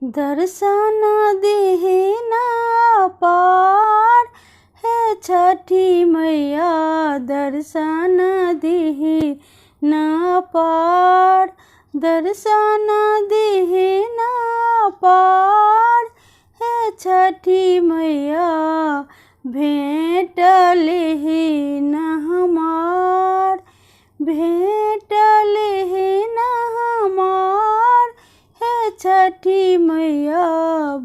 दर्शन देहि ना पार है छठी मैया, दर्शन देहि ना पार, दर्शन देहि ना पार है छठी मैया, भेंट लेहि ना हमार, भेंट लेहि ना हमार है छठी मैया,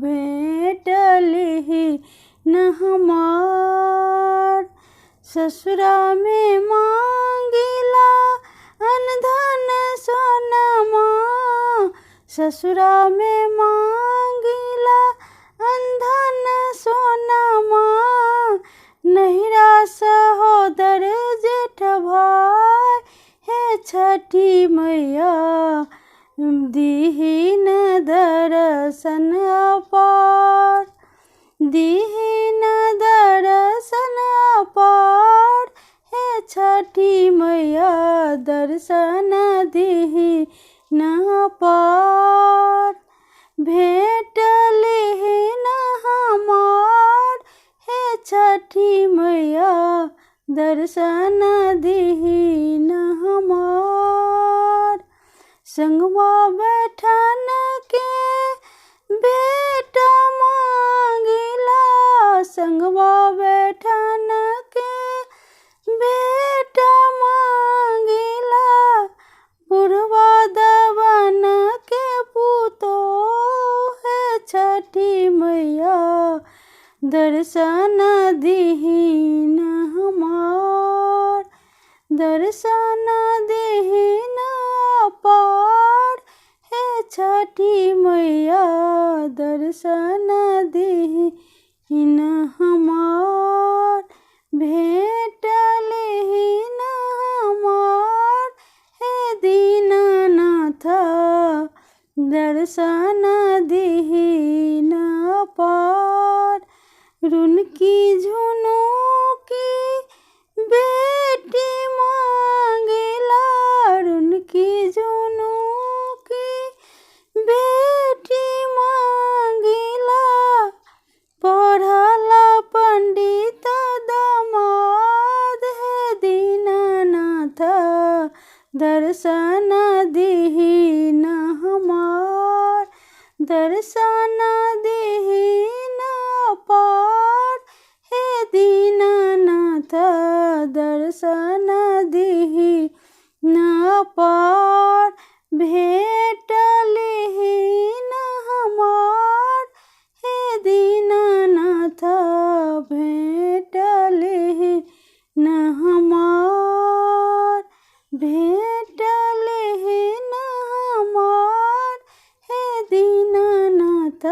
भेंट लेहि ना हमार। ससुरा में मांगिला अनधन सोनमा, ससुरा में मांगिला अनधन सोनमा, नहिरा सहोदर जेठ भाई है छठी मैया, दीहिन दर्शन अपार, दीहिन दर्शन अपार है छठी मैया, दर्शन दीहि ना पार, भेंट लेहि ना हमार है छठी मैया, दर्शन दीहि ना हमार। संगवा बैठन के बेटा मांगिला, संगवा बैठन के बेटा मांगिला, बुढ़वा दवन के पूतो है छठी मैया, दर्शन दीहि ना हमार, दर्शन दीहि ना पार है छठी मैया, दर्शन दीहि ना हमार, भेंट लेहि ना हमार है दीनानाथ, दर्शन दीहि ना पार। रुनकी झुनुकी बेटी मांगिला, रुनकी झुनुकी बेटी मांगिला, पढ़ल पंडित दामाद है दीनानाथ, दर्शन दीहि ना हमार, दर्शन दीहि ना पार है दीनानाथ, दर्शन दीहि ना पार, भेंट लेहि ना हमार है दीनानाथ, भेंट लेहि ना हमार, भेंट लेहि ना हमार है दीनानाथ,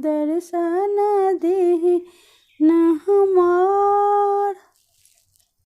दर्शन दीहि ना